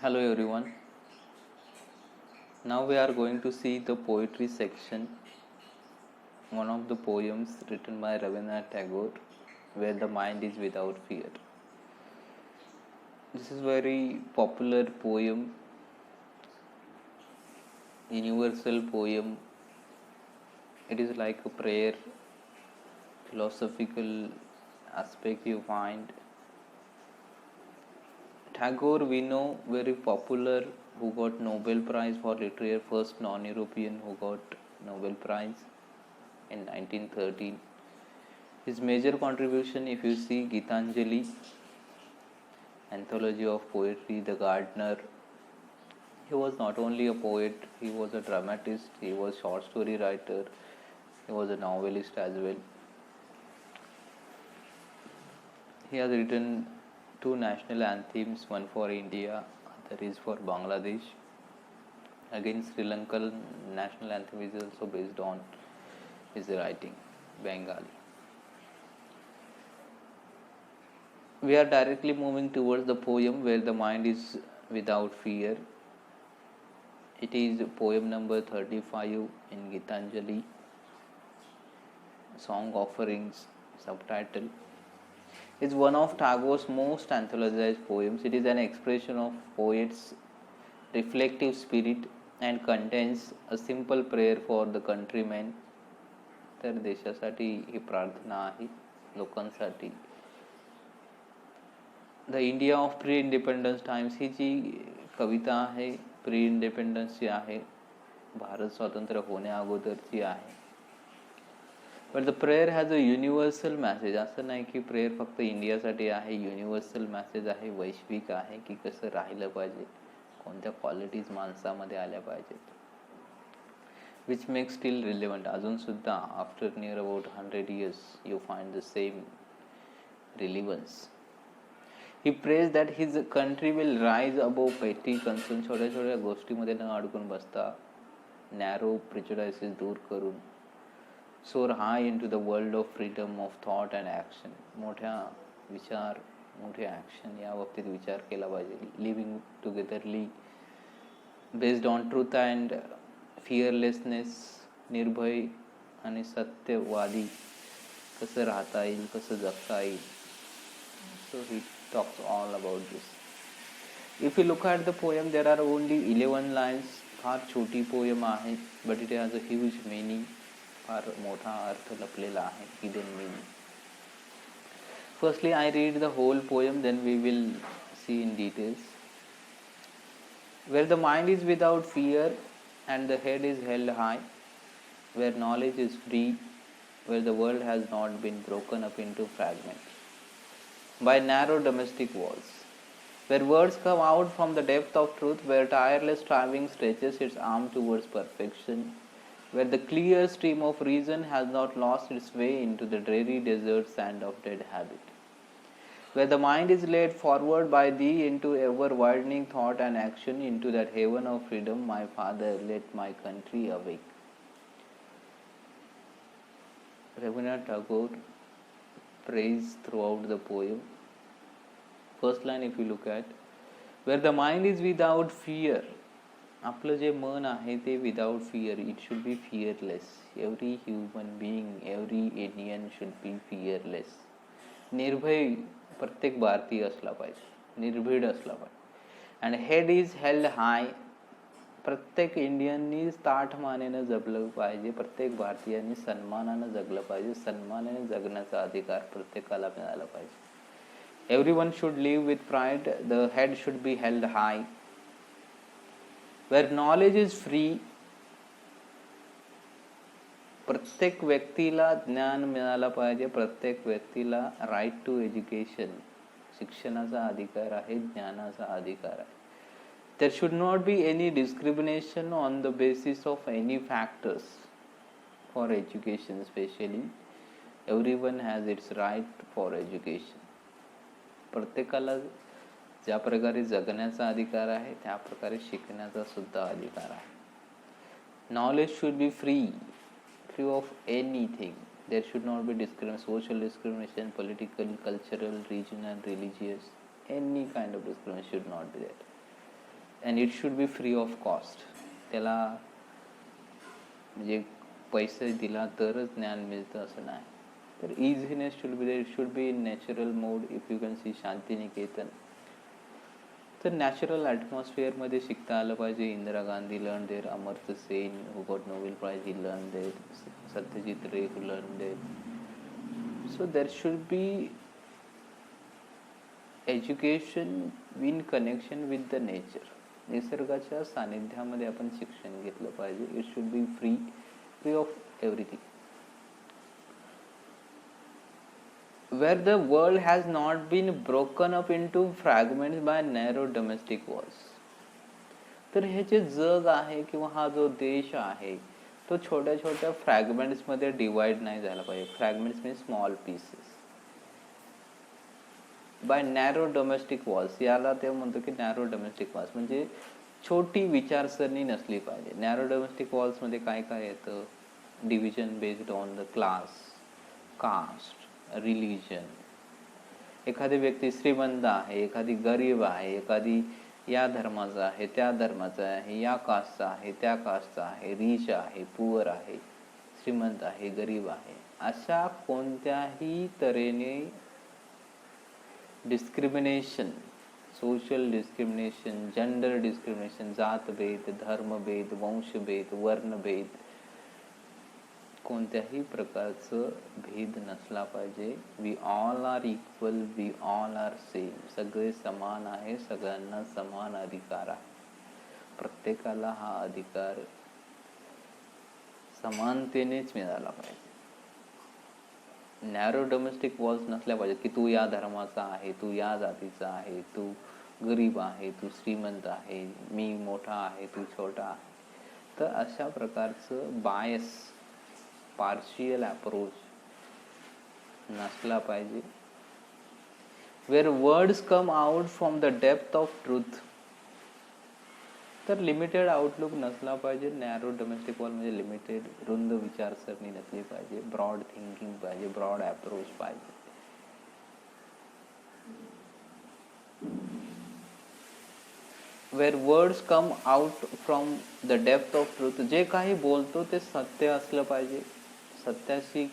Hello everyone. Now we are going to see the poetry section, one of the poems written by Rabindranath Tagore, Where the Mind is Without Fear. This is very popular poem, universal poem. It is like a prayer, philosophical aspect you find. Tagore, we know, very popular, who got Nobel Prize for Literature, first non-European who got Nobel Prize in 1913. His major contribution, if you see Gitanjali, Anthology of Poetry, The Gardener, he was not only a poet, he was a dramatist, he was a short story writer, he was a novelist as well. He has written two national anthems, one for India, other is for Bangladesh. Again, Sri Lankan national anthem is also based on his writing, Bengali. We are directly moving towards the poem Where the Mind is Without Fear. It is poem number 35 in Gitanjali, Song Offerings, subtitle. It is one of Tagore's most anthologized poems. It is an expression of poet's reflective spirit and contains a simple prayer for the countrymen. तर देशासाठी ही प्रार्थना आहे, लोकांसाठी. The India of pre independence times ही जी कविता आहे, pre इंडिपेंडन्सची आहे, भारत स्वातंत्र्य होण्या अगोदरची आहे. But the prayer has a universal message. असं नाही की प्रेयर फक्त इंडियासाठी आहे, युनिव्हर्सल मॅसेज आहे, वैश्विक आहे, की कसं राहिलं पाहिजे, कोणत्या क्वालिटीज माणसामध्ये आल्या पाहिजेत, विच मेक स्टील रिलेव्हंट. अजून सुद्धा after near about 100 years you find the same relevance. He prays that his country will rise above petty concerns, छोट्या छोट्या गोष्टीमध्ये न अडकून बसता, नॅरो प्रिजुडायसेस दूर करून, soar high into the world of freedom of thought and action. मोठ्या विचार, मोठे ॲक्शन या बाबतीत विचार केला पाहिजे. Living togetherly based on truth and fearlessness. निर्भय आणि सत्यवादी कसं राहता येईल, कसं जगता येईल. So he talks all about this. If you look at the poem, there are only 11 lines. फार छोटी पोयम आहे, but it has a huge meaning. फार मोठा अर्थ लपलेला आहे, hidden meaning. Firstly, I read the whole poem, then we will see in details. Where the mind is without fear and the head is held high, where knowledge is free, where the world has not been broken up into fragments by narrow domestic walls, where words come out from the depth of truth, where tireless striving stretches its arm towards perfection, where the clear stream of reason has not lost its way into the dreary desert sand of dead habit, where the mind is led forward by thee into ever widening thought and action, into that haven of freedom, my Father, let my country awake. Rabindranath Tagore prays throughout the poem. First line, if you look at, where the mind is without fear. आपलं जे मन आहे ते without fear. It should B fearless. Every human being, every Indian should be fearless. निर्भय प्रत्येक भारतीय असला पाहिजे, निर्भीड असला पाहिजे. अँड हेड इज हेल्ड हाय. प्रत्येक इंडियननी ताठ मानेनं जगलं पाहिजे, प्रत्येक भारतीयांनी सन्मानानं जगलं पाहिजे. सन्मानाने जगण्याचा अधिकार प्रत्येकाला मिळाला पाहिजे. Everyone should live with pride. The head should be held high. Where knowledge is free. प्रत्येक व्यक्तीला ज्ञान मिळालं पाहिजे. प्रत्येक व्यक्तीला राईट टू एज्युकेशन, शिक्षणाचा अधिकार आहे, ज्ञानाचा अधिकार आहे. There should not be any discrimination on the basis of any factors for education especially. Everyone has its right for education. प्रत्येकाला ज्या प्रकारे जगण्याचा अधिकार आहे, त्या प्रकारे शिकण्याचा सुद्धा अधिकार आहे. Knowledge should be free of anything. There should not be discrimination, social discrimination, political, cultural, regional, religious, any kind of discrimination should not be there. And it should be free of cost. त्याला म्हणजे पैसे दिला तरच ज्ञान मिळतं असं नाही. तर easiness should be there. It should be in natural mode. If you can see Shantiniketan, तर नॅचरल ॲटमॉस्फिअरमध्ये शिकता आलं पाहिजे. Indira Gandhi learn there, Amartya Sen who got Nobel prize he learn there, Satyajit Ray who learn there. So there should be education in connection with the nature. निसर्गाच्या सानिध्यामध्ये आपण शिक्षण घेतलं पाहिजे. It should be free of everything. Where the world has not been broken up into fragments by narrow domestic walls. तर हे जे जग आहे किंवा हा जो देश आहे तो छोट्या छोट्या फ्रॅगमेंट्स मध्ये डिवाइड नाही झाला पाहिजे. Fragments means small pieces by narrow domestic walls. याला ते म्हणतो की नॅरो डोमेस्टिक वॉल्स म्हणजे छोटी विचारसरणी नसली पाहिजे. नॅरो डोमेस्टिक वॉल्स मध्ये काय काय येतं? Division based on the class, caste, religion. एखादी व्यक्ती श्रीमंत आहे, एखादी गरीब आहे, एखादी या धर्माचा आहे, त्या धर्माचा आहे, या कास्टचा आहे, त्या कास्टचा आहे, रिच आहे, पुअर आहे, श्रीमंत आहे, गरीब आहे. अशा कोणत्याही तऱ्हेने discrimination, social discrimination, gender discrimination, जातभेद, धर्मभेद, वंशभेद, वर्णभेद, कोणत्याही प्रकारचं भेद नसला पाहिजे. We all are equal, we all are same. सगळे समान आहे, सगळ्यांना समान अधिकार आहे. प्रत्येकाला हा अधिकार समानतेनेच मिळाला पाहिजे. नॅरो डोमेस्टिक वॉल्स नसल्या पाहिजेत की तू या धर्माचा आहे, तू या जातीचा आहे, तू गरीब आहे, तू श्रीमंत आहे, मी मोठा आहे, तू छोटा आहे. तर अशा प्रकारचं बायस, पार्शियल अप्रोच नसला पाहिजे. Where words come out from the depth of truth. तर लिमिटेड आउटलुक नसला पाहिजे. नॅरो डोमेस्टिक वॉल म्हणजे लिमिटेड, रुंद विचारसरणी नसली पाहिजे. ब्रॉड थिंकिंग पाहिजे, ब्रॉड अप्रोच पाहिजे. Where words come out from the depth of truth. जे काही बोलतो ते सत्य असलं पाहिजे, सत्याशी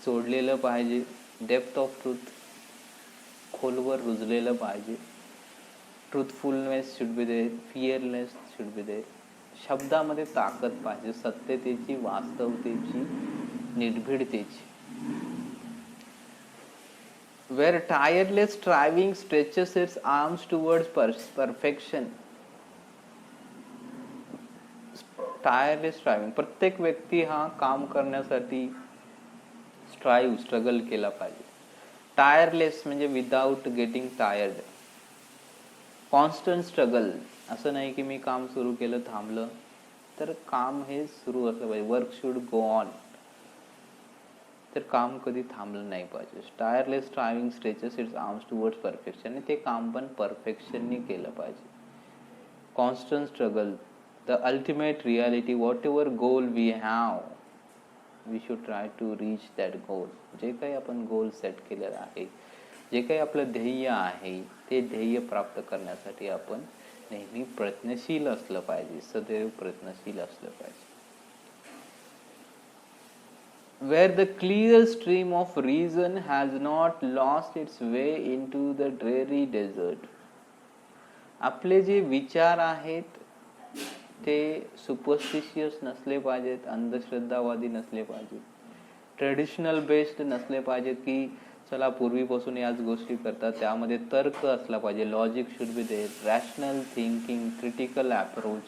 जोडलेलं पाहिजे. डेप्थ ऑफ ट्रूथ, खोलवर रुजलेलं पाहिजे. Truthfulness should be there, fearless should be there. शब्दामध्ये ताकद पाहिजे, सत्यतेची, वास्तवतेची, निर्भीडतेची. Where tireless striving stretches its arms towards perfection. Tireless striving, प्रत्येक व्यक्ती हा काम करण्यासाठी स्ट्रगल केला पाहिजे. टायरलेस म्हणजे without getting tired. Constant struggle, असं नाही की मी काम सुरू केलं थांबलं. तर काम हे सुरू असलं पाहिजे. Work should go on. तर काम कधी थांबलं नाही पाहिजे. Tireless striving stretches its arms towards perfection. आणि ते काम पण परफेक्शननी केलं पाहिजे. Constant struggle, the ultimate reality. Whatever goal we have, we should try to reach that goal. जे काही आपण गोल सेट केलेलं आहे, जे काही आपलं ध्येय आहे, ते ध्येय प्राप्त करण्यासाठी आपण नेहमी प्रयत्नशील असलं पाहिजे, सदैव प्रयत्नशील असलं पाहिजे. Where the clear stream of reason has not lost its way into the dreary desert. आपले जे विचार आहेत ते सुपरस्टिशियस नसले पाहिजेत, अंधश्रद्धावादी नसले पाहिजेत, ट्रेडिशनल बेस्ड नसले पाहिजेत की चला पूर्वीपासून याच गोष्टी करतात. त्यामध्ये तर्क असला पाहिजे. Logic should be there. Rational thinking, critical approach.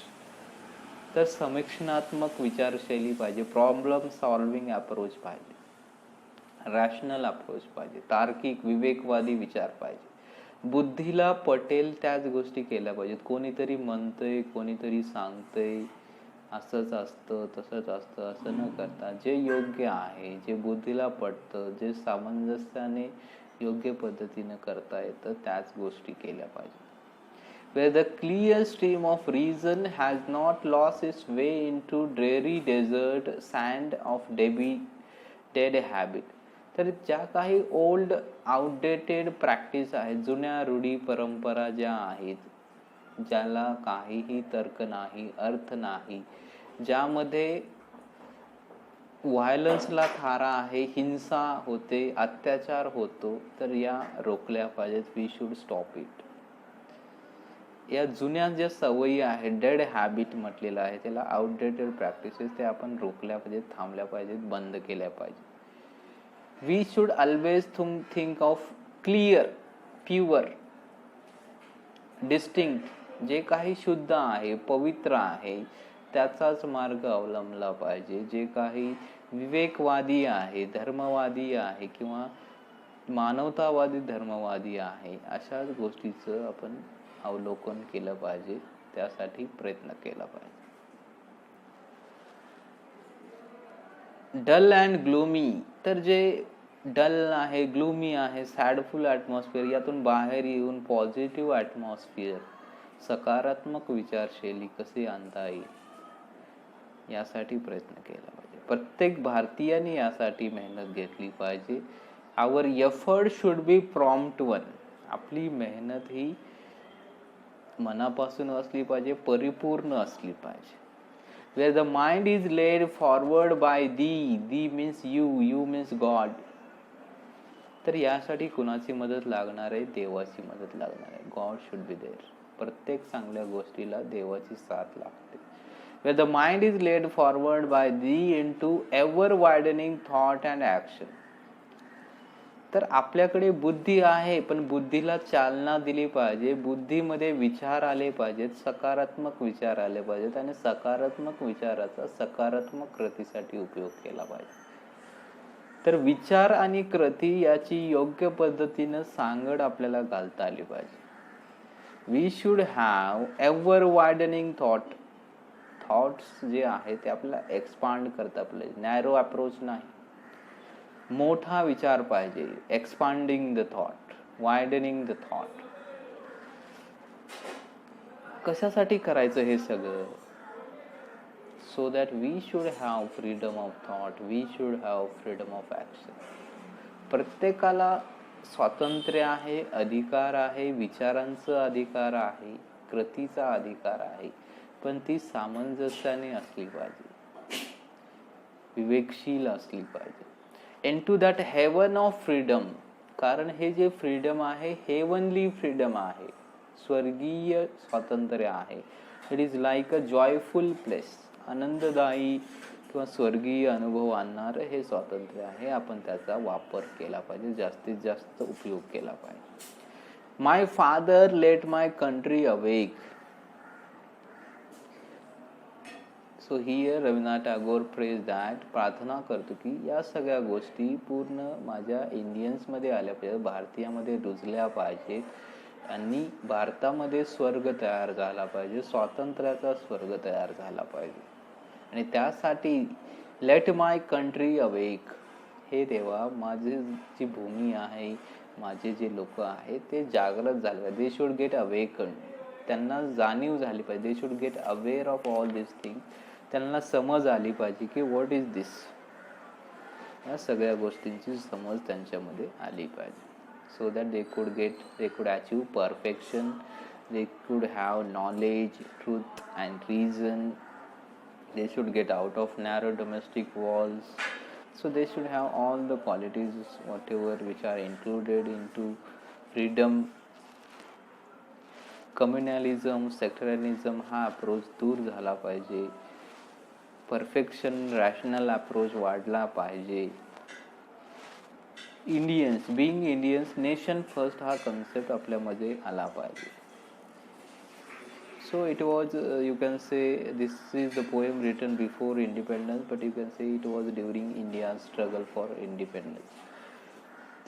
तर समीक्षणात्मक विचारशैली पाहिजे. प्रॉब्लेम सॉल्विंग अप्रोच पाहिजे. रॅशनल अप्रोच पाहिजे. तार्किक, विवेकवादी विचार पाहिजे. बुद्धीला पटेल त्याच गोष्टी केल्या पाहिजेत. कोणीतरी म्हणतंय, कोणीतरी सांगतंय, असंच असतं, तसंच असतं, असं न करता जे योग्य आहे, जे बुद्धीला पटतं, जे सामंजस्याने योग्य पद्धतीनं करता येतं, त्याच गोष्टी केल्या पाहिजेत. Where the clear stream of reason has not lost its way into dreary desert sand of dead habit. तर ज्या काही ओल्ड आउटडेटेड प्रॅक्टिस आहेत, जुन्या रूढी परंपरा ज्या आहेत, ज्याला काहीही तर्क नाही, अर्थ नाही, ज्यामध्ये व्हायलन्सला थारा आहे, हिंसा होते, अत्याचार होतो, तर या रोखल्या पाहिजेत. We should stop it. या जुन्या ज्या सवयी आहेत, डेड हॅबिट म्हटलेलं आहे त्याला, आउटडेटेड प्रॅक्टिसेस, ते आपण रोखल्या पाहिजेत, थांबल्या पाहिजेत, बंद केल्या पाहिजेत. We should always think of clear, pure, distinct, जे काही शुद्ध आहे, पवित्र आहे, त्याचाच मार्ग अवलंबला पाहिजे. जे काही विवेकवादी आहे, धर्मवादी आहे किंवा मानवतावादी धर्मवादी आहे, अशाच गोष्टीचं आपण अवलोकन केलं पाहिजे, त्यासाठी प्रयत्न केला पाहिजे. डल अँड ग्लूमी, तर जे डल आहे, ग्लूमी आहे, सॅडफुल ॲटमॉस्फिअर, यातून बाहेर येऊन पॉझिटिव्ह ॲटमॉस्फिअर, सकारात्मक विचारशैली कशी आणता येईल, यासाठी प्रयत्न केला पाहिजे. प्रत्येक भारतीयाने यासाठी मेहनत घेतली पाहिजे. Our effort should be prompt one. आपली मेहनत ही मनापासून असली पाहिजे, परिपूर्ण असली पाहिजे. Where the mind is led forward by thee means you means God. तर यासाठी कुणाची मदत लागणार आहे? देवाची मदत लागणार आहे. God should be there. प्रत्येक चांगल्या गोष्टीला देवाची साथ लागते. Where the mind is led forward by thee into ever widening thought and action. तर आपल्याकडे बुद्धी आहे, पण बुद्धीला चालना दिली पाहिजे. बुद्धीमध्ये विचार आले पाहिजेत, सकारात्मक विचार आले पाहिजेत, आणि सकारात्मक विचाराचा सकारात्मक कृतीसाठी उपयोग केला पाहिजे. तर विचार आणि कृती याची योग्य पद्धतीनं सांगड आपल्याला घालता आली पाहिजे. We should have ever widening thoughts जे आहे ते आपल्याला एक्सपांड करता पाहिजे. नॅरो अप्रोच नाही, मोठा विचार पाहिजे. Expanding the thought, widening the thought. कशासाठी करायचं हे सगळं? So that we should have freedom of thought, we should have freedom of action. प्रत्येकाला स्वातंत्र्य आहे, अधिकार आहे, विचारांचा अधिकार आहे, कृतीचा अधिकार आहे, पण ती सामंजस्याने असली पाहिजे, विवेकशील असली पाहिजे. into that heaven of freedom. कारण हे जे फ्रीडम आहे, हेवनली फ्रीडम आहे, स्वर्गीय स्वातंत्र्य आहे. It is like a joyful place. आनंददायी किंवा स्वर्गीय अनुभव आणणारं हे स्वातंत्र्य आहे. आपण त्याचा वापर केला पाहिजे, जास्तीत जास्त उपयोग केला पाहिजे. My father let my country awake. So here Rabindranath Tagore prays that, प्रार्थना करतो की या सगळ्या गोष्टी पूर्ण माझ्या इंडियन्समध्ये आल्या पाहिजेत, भारतीयामध्ये रुजल्या पाहिजेत, आणि भारतामध्ये स्वर्ग तयार झाला पाहिजे, स्वातंत्र्याचा स्वर्ग तयार झाला पाहिजे. आणि त्यासाठी लेट माय कंट्री अवेक. हे देवा, माझी जी भूमी आहे, माझे जे लोक आहेत ते जागृत झाले पाहिजे. They should get awaken. त्यांना जाणीव झाली पाहिजे. They should get aware of all this thing. त्यांना समज आली पाहिजे की व्हॉट इज दिस. या सगळ्या गोष्टींची समज त्यांच्यामध्ये आली पाहिजे. So that they could achieve perfection. They could have knowledge, truth and reason. They should get out of narrow domestic walls. So they should have all the qualities whatever which are included into freedom. Communalism, sectarianism हा approach दूर झाला पाहिजे. Perfection, rational approach वाढला पाहिजे. Indians, being Indians, nation first हा concept आपल्यामध्ये आला पाहिजे. So it was, you can say, this is the poem written before independence, but you can say it was during India's struggle for independence.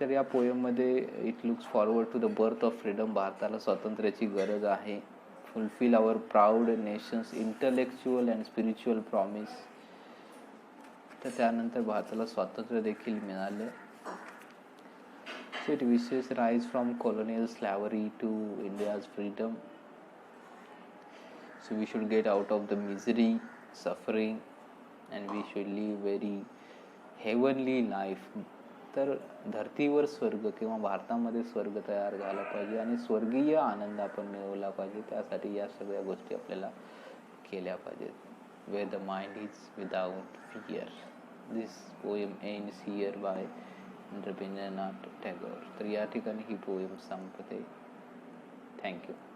तर या पोएममध्ये it looks forward to the birth of freedom. भारताला स्वातंत्र्याची गरज आहे. Fulfil our proud nation's intellectual and spiritual promise. तर त्यानंतर भारताला स्वातंत्र्य देखील मिळालं. So it wishes rise from colonial slavery to India's freedom. So we should get out of the misery, suffering, and we should live very heavenly life तर धर्तीवर स्वर्ग किंवा भारतामध्ये स्वर्ग तयार झाला पाहिजे आणि स्वर्गीय आनंद आपण मिळवला पाहिजे. त्यासाठी या सगळ्या गोष्टी आपल्याला केल्या पाहिजेत. Where the mind is without fear. This poem ends here by Rabindranath Tagore. तर या ठिकाणी ही पोएम संपते. थँक्यू.